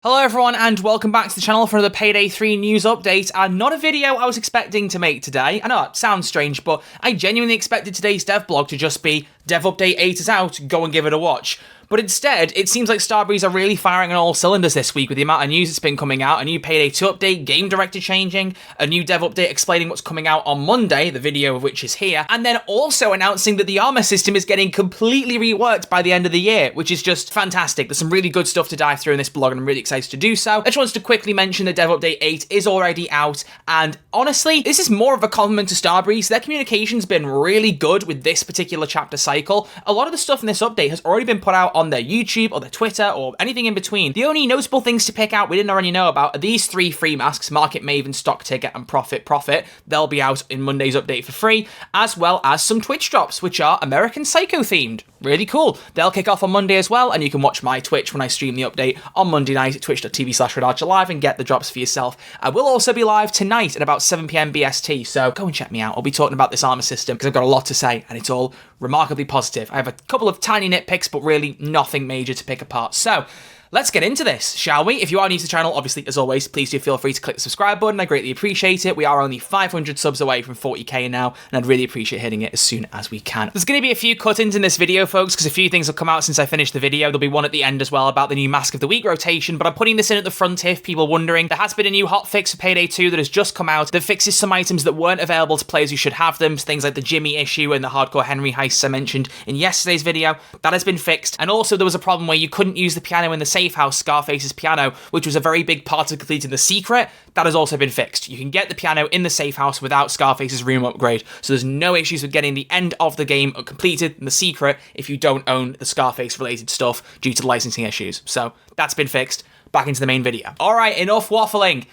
Hello everyone and welcome back to the channel for another Payday 3 news update, and not a video I was expecting to make today. I know it sounds strange, but I genuinely expected today's dev blog to just be Dev Update 8 is out, go and give it a watch. But instead, it seems like Starbreeze are really firing on all cylinders this week with the amount of news that's been coming out. A new Payday 2 update, game director changing, a new dev update explaining what's coming out on Monday, the video of which is here, and then also announcing that the armor system is getting completely reworked by the end of the year, which is just fantastic. There's some really good stuff to dive through in this blog, and I'm really excited to do so. I just wanted to quickly mention that Dev Update 8 is already out, and honestly, this is more of a compliment to Starbreeze. Their communication's been really good with this particular chapter cycle. A lot of the stuff in this update has already been put out on their YouTube or their Twitter or anything in between. The only notable things to pick out we didn't already know about are these three free masks, Market Maven, Stock Ticket, and Profit. They'll be out in Monday's update for free, as well as some Twitch drops, which are American Psycho themed. Really cool. They'll kick off on Monday as well, and you can watch my Twitch when I stream the update on Monday night at twitch.tv/RedarchaLive and get the drops for yourself. I will also be live tonight at about 7 PM BST, so go and check me out. I'll be talking about this armor system because I've got a lot to say, and it's all remarkably positive. I have a couple of tiny nitpicks, but really nothing major to pick apart. So, let's get into this, shall we? If you are new to the channel, obviously, as always, please do feel free to click the subscribe button. I greatly appreciate it. We are only 500 subs away from 40k now, and I'd really appreciate hitting it as soon as we can. There's going to be a few cut-ins in this video, folks, because a few things have come out since I finished the video. There'll be one at the end as well about the new Mask of the Week rotation, but I'm putting this in at the front here for people wondering. There has been a new hotfix for Payday 2 that has just come out that fixes some items that weren't available to players who should have them, things like the Jimmy issue and the Hardcore Henry heists I mentioned in yesterday's video. That has been fixed, and also there was a problem where you couldn't use the piano in the safe house, Scarface's piano, which was a very big part of completing the secret. That has also been fixed. You can get the piano in the safe house without Scarface's room upgrade, so there's no issues with getting the end of the game completed in the secret if you don't own the Scarface related stuff due to licensing issues. So that's been fixed. Back into the main video. Alright, enough waffling.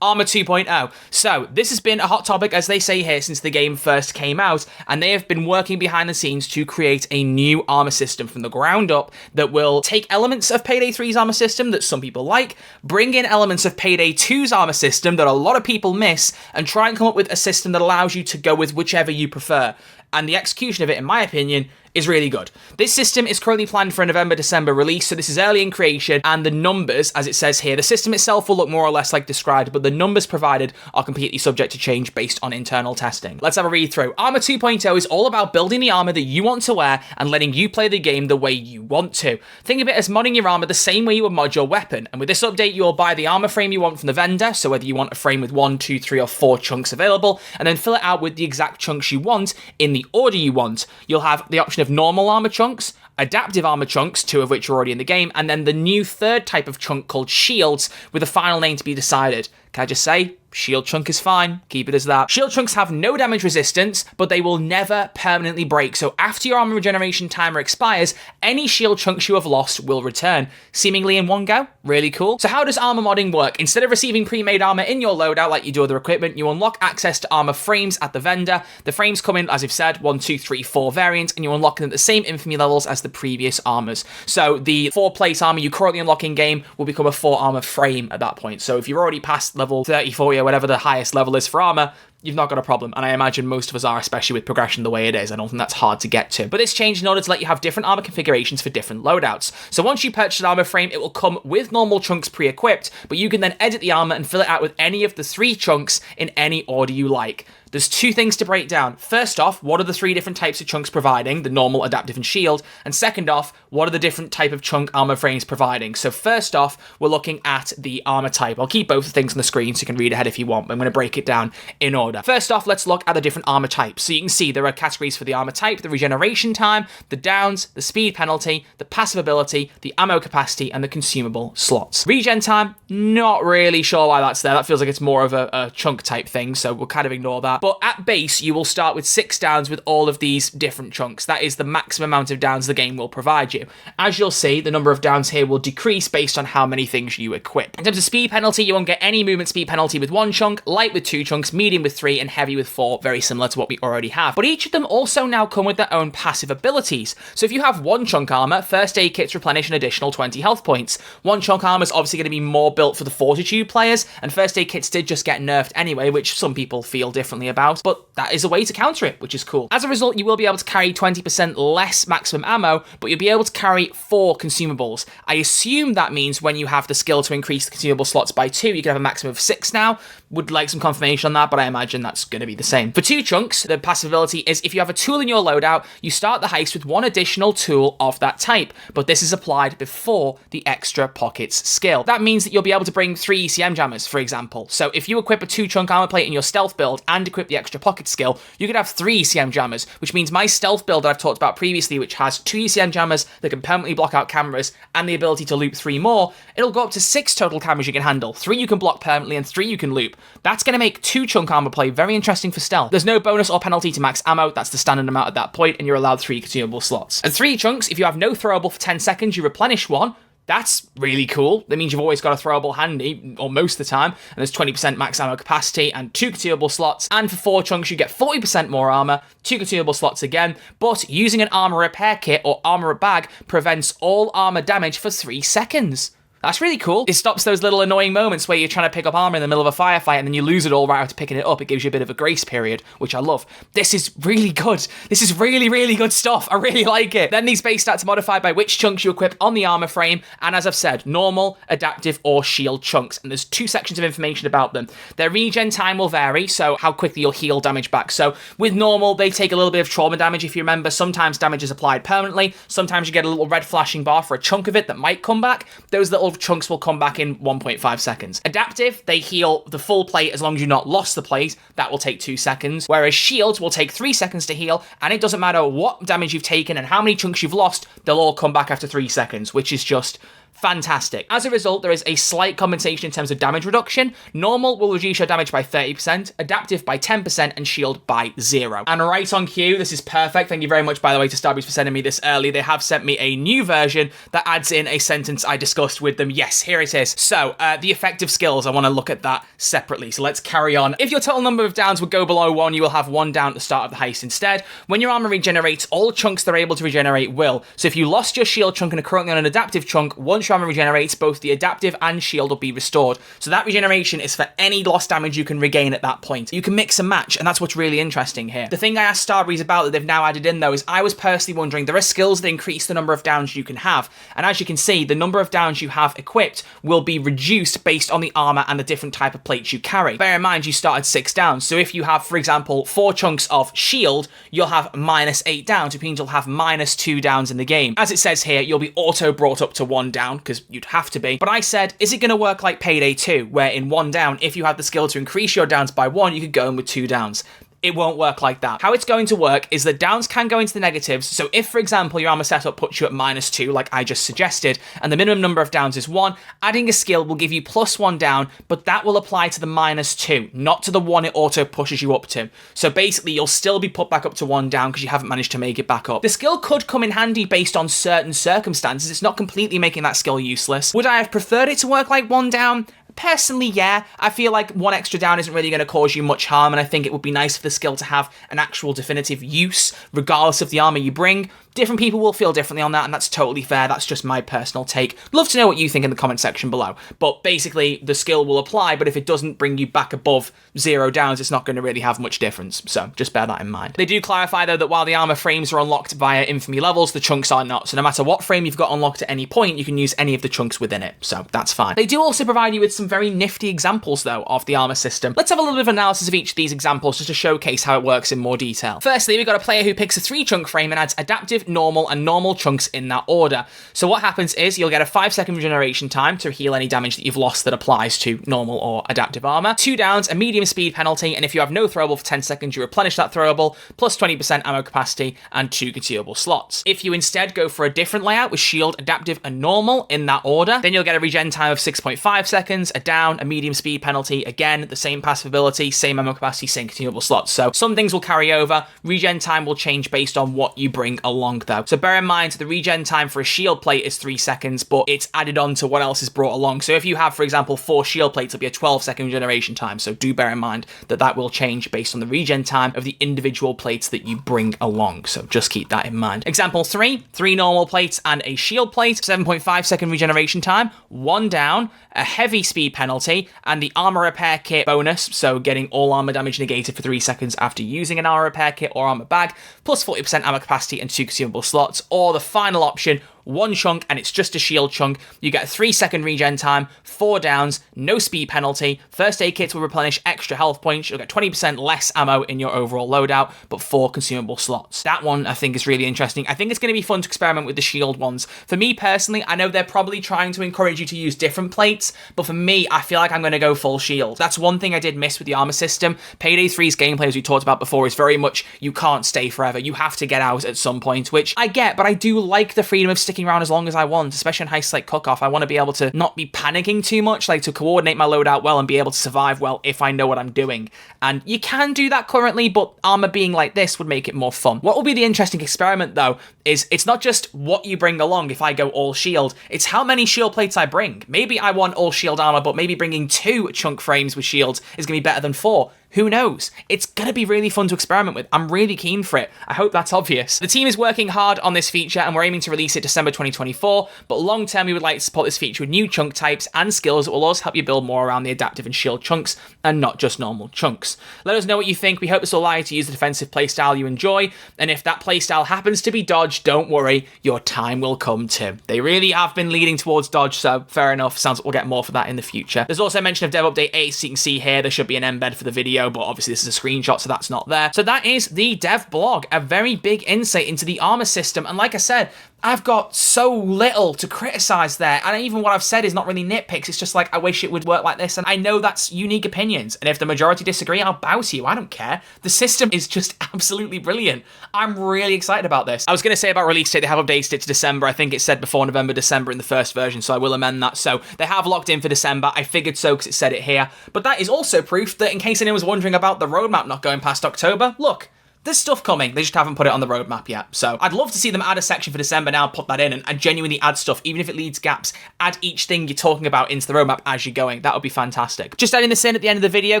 Armor 2.0. So, this has been a hot topic, as they say here, since the game first came out, and they have been working behind the scenes to create a new armor system from the ground up that will take elements of Payday 3's armor system that some people like, bring in elements of Payday 2's armor system that a lot of people miss, and try and come up with a system that allows you to go with whichever you prefer. And the execution of it, in my opinion, is really good. This system is currently planned for a November-December release, so this is early in creation, and the numbers, as it says here, the system itself will look more or less like described, but the numbers provided are completely subject to change based on internal testing. Let's have a read through. Armor 2.0 is all about building the armor that you want to wear and letting you play the game the way you want to. Think of it as modding your armor the same way you would mod your weapon, and with this update, you'll buy the armor frame you want from the vendor, so whether you want a frame with 1, 2, 3, or 4 chunks available, and then fill it out with the exact chunks you want in the order you want. You'll have the option of normal armor chunks, adaptive armor chunks, 2 of which are already in the game, and then the new third type of chunk called shields, with a final name to be decided. Can I just say, shield chunk is fine, keep it as that. Shield chunks have no damage resistance, but they will never permanently break, so after your armor regeneration timer expires, any shield chunks you have lost will return, seemingly in one go. Really cool. So how does armor modding work? Instead of receiving pre-made armor in your loadout like you do other equipment, you unlock access to armor frames at the vendor. The frames come in, as I've said, 1, 2, 3, 4 variants, and you unlock them at the same infamy levels as the previous armors. So the 4-plate armor you currently unlock in game will become a 4 armor frame at that point. So if you're already past level 30, 40, or whatever the highest level is for armor, you've not got a problem, and I imagine most of us are, especially with progression the way it is. I don't think that's hard to get to. But this changed in order to let you have different armor configurations for different loadouts. So once you purchase an armor frame, it will come with normal chunks pre-equipped, but you can then edit the armor and fill it out with any of the 3 chunks in any order you like. There's 2 things to break down. First off, what are the 3 different types of chunks providing, the normal, adaptive, and shield? And second off, what are the different type of chunk armor frames providing? So first off, we're looking at the armor type. I'll keep both things on the screen so you can read ahead if you want, but I'm going to break it down in order. First off, let's look at the different armor types. So you can see there are categories for the armor type, the regeneration time, the downs, the speed penalty, the passive ability, the ammo capacity, and the consumable slots. Regen time, not really sure why that's there. That feels like it's more of a chunk type thing, so we'll kind of ignore that. But at base, you will start with 6 downs with all of these different chunks. That is the maximum amount of downs the game will provide you. As you'll see, the number of downs here will decrease based on how many things you equip. In terms of speed penalty, you won't get any movement speed penalty with 1 chunk, light with 2 chunks, medium with 3, and heavy with 4, very similar to what we already have. But each of them also now come with their own passive abilities. So if you have 1 chunk armor, first aid kits replenish an additional 20 health points. 1 chunk armor is obviously going to be more built for the fortitude players, and first aid kits did just get nerfed anyway, which some people feel differently about, but that is a way to counter it, which is cool. As a result, you will be able to carry 20% less maximum ammo, but you'll be able to carry 4 consumables. I assume that means when you have the skill to increase the consumable slots by 2, you can have a maximum of 6 now. Would like some confirmation on that, but I imagine that's going to be the same. For 2 chunks, the passive ability is if you have a tool in your loadout, you start the heist with 1 additional tool of that type, but this is applied before the extra pockets skill. That means that you'll be able to bring 3 ECM jammers, for example. So if you equip a 2-chunk armor plate in your stealth build and equip the extra pocket skill, you could have 3 ECM jammers, which means my stealth build that I've talked about previously, which has 2 ECM jammers that can permanently block out cameras and the ability to loop 3 more, it'll go up to 6 total cameras you can handle. 3 you can block permanently and 3 you can loop. That's going to make 2-chunk armor play very interesting for stealth. There's no bonus or penalty to max ammo, that's the standard amount at that point, and you're allowed 3 consumable slots. And 3 chunks, if you have no throwable for 10 seconds, you replenish 1. That's really cool. That means you've always got a throwable handy, or most of the time, and there's 20% max ammo capacity and 2 consumable slots. And for 4 chunks, you get 40% more armor, 2 consumable slots again, but using an armor repair kit or armor bag prevents all armor damage for 3 seconds. That's really cool. It stops those little annoying moments where you're trying to pick up armor in the middle of a firefight and then you lose it all right after picking it up. It gives you a bit of a grace period, which I love. This is really good. This is really, really good stuff. I really like it. Then these base stats are modified by which chunks you equip on the armor frame, and as I've said, normal, adaptive, or shield chunks. And there's 2 sections of information about them. Their regen time will vary, so how quickly you'll heal damage back. So with normal, they take a little bit of trauma damage, if you remember. Sometimes damage is applied permanently. Sometimes you get a little red flashing bar for a chunk of it that might come back. Those little chunks will come back in 1.5 seconds. Adaptive, they heal the full plate as long as you've not lost the plate. That will take 2 seconds. Whereas shields will take 3 seconds to heal, and it doesn't matter what damage you've taken and how many chunks you've lost, they'll all come back after 3 seconds, which is just fantastic. As a result, there is a slight compensation in terms of damage reduction. Normal will reduce your damage by 30%, adaptive by 10%, and shield by 0. And right on cue, this is perfect. Thank you very much, by the way, to Starbreeze for sending me this early. They have sent me a new version that adds in a sentence I discussed with them. Yes, here it is. So, the effective skills, I want to look at that separately. So let's carry on. If your total number of downs would go below 1, you will have 1 down at the start of the heist instead. When your armor regenerates, all chunks they're able to regenerate will. So if you lost your shield chunk and are currently on an adaptive chunk, once your armor regenerates, both the adaptive and shield will be restored. So that regeneration is for any lost damage you can regain at that point. You can mix and match, and that's what's really interesting here. The thing I asked Starbreeze about that they've now added in, though, is I was personally wondering, there are skills that increase the number of downs you can have, and as you can see, the number of downs you have equipped will be reduced based on the armor and the different type of plates you carry. Bear in mind, you start at 6 downs, so if you have, for example, 4 chunks of shield, you'll have -8 downs, which means you'll have -2 downs in the game. As it says here, you'll be auto brought up to 1 down, because you'd have to be. But I said, is it going to work like Payday 2, where in 1 down, if you have the skill to increase your downs by 1, you could go in with 2 downs? It won't work like that. How it's going to work is that downs can go into the negatives. So if, for example, your armor setup puts you at -2, like I just suggested, and the minimum number of downs is 1, adding a skill will give you +1 down, but that will apply to the -2, not to the 1 it auto pushes you up to. So basically, you'll still be put back up to 1 down because you haven't managed to make it back up. The skill could come in handy based on certain circumstances. It's not completely making that skill useless. Would I have preferred it to work like 1 down? Personally, yeah. I feel like 1 extra down isn't really going to cause you much harm, and I think it would be nice for the skill to have an actual definitive use, regardless of the armor you bring. Different people will feel differently on that, and that's totally fair. That's just my personal take. Love to know what you think in the comment section below. But basically, the skill will apply, but if it doesn't bring you back above 0 downs, it's not going to really have much difference. So just bear that in mind. They do clarify, though, that while the armor frames are unlocked via infamy levels, the chunks are not. So no matter what frame you've got unlocked at any point, you can use any of the chunks within it. So that's fine. They do also provide you with some very nifty examples, though, of the armor system. Let's have a little bit of analysis of each of these examples just to showcase how it works in more detail. Firstly, we've got a player who picks a 3-chunk frame and adds adaptive, normal, and normal chunks in that order. So what happens is you'll get a 5-second regeneration time to heal any damage that you've lost that applies to normal or adaptive armor, 2 downs, a medium speed penalty, and if you have no throwable for 10 seconds, you replenish that throwable, plus 20% ammo capacity, and 2 consumable slots. If you instead go for a different layout with shield, adaptive, and normal in that order, then you'll get a regen time of 6.5 seconds, a down, a medium speed penalty, again, the same passive ability, same ammo capacity, same consumable slots. So some things will carry over, regen time will change based on what you bring along long though. So bear in mind, the regen time for a shield plate is 3 seconds, but it's added on to what else is brought along. So if you have, for example, 4 shield plates, it'll be a 12-second regeneration time. So do bear in mind that that will change based on the regen time of the individual plates that you bring along. So just keep that in mind. Example 3 normal plates and a shield plate, 7.5-second regeneration time, 1 down, a heavy speed penalty, and the armor repair kit bonus, so getting all armor damage negated for 3 seconds after using an armor repair kit or armor bag, plus 40% ammo capacity and 2 consumable slots, or the final option, 1 chunk and it's just a shield chunk. You get a 3-second regen time, 4 downs, no speed penalty. First aid kits will replenish extra health points. You'll get 20% less ammo in your overall loadout, but 4 consumable slots. That one I think is really interesting. I think it's going to be fun to experiment with the shield ones. For me personally, I know they're probably trying to encourage you to use different plates, but for me, I feel like I'm going to go full shield. That's one thing I did miss with the armor system. Payday 3's gameplay, as we talked about before, is very much you can't stay forever. You have to get out at some point, which I get, but I do like the freedom of sticking around as long as I want, especially in heists like Cook-Off. I want to be able to not be panicking too much, like to coordinate my loadout well and be able to survive well if I know what I'm doing. And you can do that currently, but armor being like this would make it more fun. What will be the interesting experiment though is it's not just what you bring along if I go all shield, it's how many shield plates I bring. Maybe I want all shield armor, but maybe bringing 2 chunk frames with shields is going to be better than 4. Who knows? It's going to be really fun to experiment with. I'm really keen for it. I hope that's obvious. The team is working hard on this feature and we're aiming to release it December 2024, but long term we would like to support this feature with new chunk types and skills that will also help you build more around the adaptive and shield chunks and not just normal chunks. Let us know what you think. We hope this will allow you to use the defensive playstyle you enjoy, and if that playstyle happens to be dodge, don't worry, your time will come too. They really have been leading towards dodge, so fair enough. Sounds like we'll get more for that in the future. There's also mention of Dev Update 8, so you can see here there should be an embed for the video, but obviously this is a screenshot, so that's not there. So that is the dev blog, a very big insight into the armor system, and like I said, I've got so little to criticize there, and even what I've said is not really nitpicks, it's just like, I wish it would work like this, and I know that's unique opinions, and if the majority disagree, I'll bow to you, I don't care. The system is just absolutely brilliant. I'm really excited about this. I was going to say about release date, they have updated it to December. I think it said before November, December in the first version, so I will amend that. So they have locked in for December. I figured so because it said it here, but that is also proof that in case anyone was wondering about the roadmap not going past October, look, there's stuff coming, they just haven't put it on the roadmap yet. So I'd love to see them add a section for December now, put that in, and genuinely add stuff, even if it leads gaps, add each thing you're talking about into the roadmap as you're going. That would be fantastic. Just adding this in at the end of the video,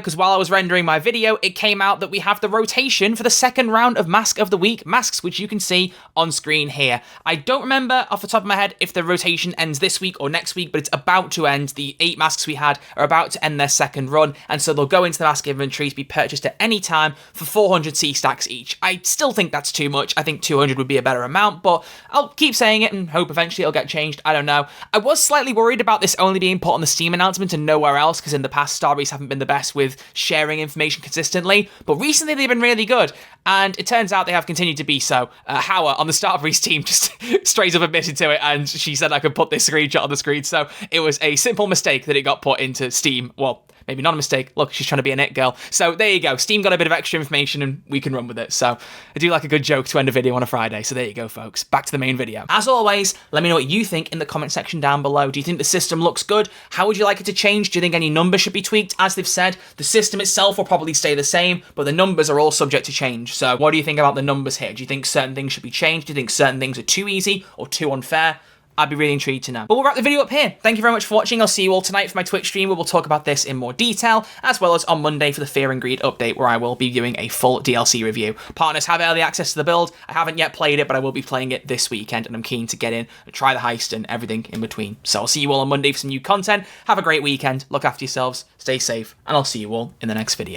because while I was rendering my video, it came out that we have the rotation for the second round of Mask of the Week masks, which you can see on screen here. I don't remember off the top of my head if the rotation ends this week or next week, but it's about to end. The 8 masks we had are about to end their second run, and so they'll go into the mask inventory to be purchased at any time for 400 C stacks each. I still think that's too much. I think 200 would be a better amount, but I'll keep saying it and hope eventually it'll get changed. I don't know. I was slightly worried about this only being put on the Steam announcement and nowhere else, because in the past, Starbreeze haven't been the best with sharing information consistently, but recently they've been really good, and it turns out they have continued to be so. Hauer on the Starbreeze team just straight up admitted to it, and she said I could put this screenshot on the screen, so it was a simple mistake that it got put into Steam. Well, maybe not a mistake. Look, she's trying to be an it girl. So there you go. Steam got a bit of extra information and we can run with it. So I do like a good joke to end a video on a Friday. So there you go, folks. Back to the main video. As always, let me know what you think in the comment section down below. Do you think the system looks good? How would you like it to change? Do you think any numbers should be tweaked? As they've said, the system itself will probably stay the same, but the numbers are all subject to change. So what do you think about the numbers here? Do you think certain things should be changed? Do you think certain things are too easy or too unfair? I'd be really intrigued to know. But we'll wrap the video up here. Thank you very much for watching. I'll see you all tonight for my Twitch stream where we'll talk about this in more detail, as well as on Monday for the Fear and Greed update where I will be doing a full DLC review. Partners have early access to the build. I haven't yet played it, but I will be playing it this weekend, and I'm keen to get in and try the heist and everything in between. So I'll see you all on Monday for some new content. Have a great weekend. Look after yourselves. Stay safe, and I'll see you all in the next video.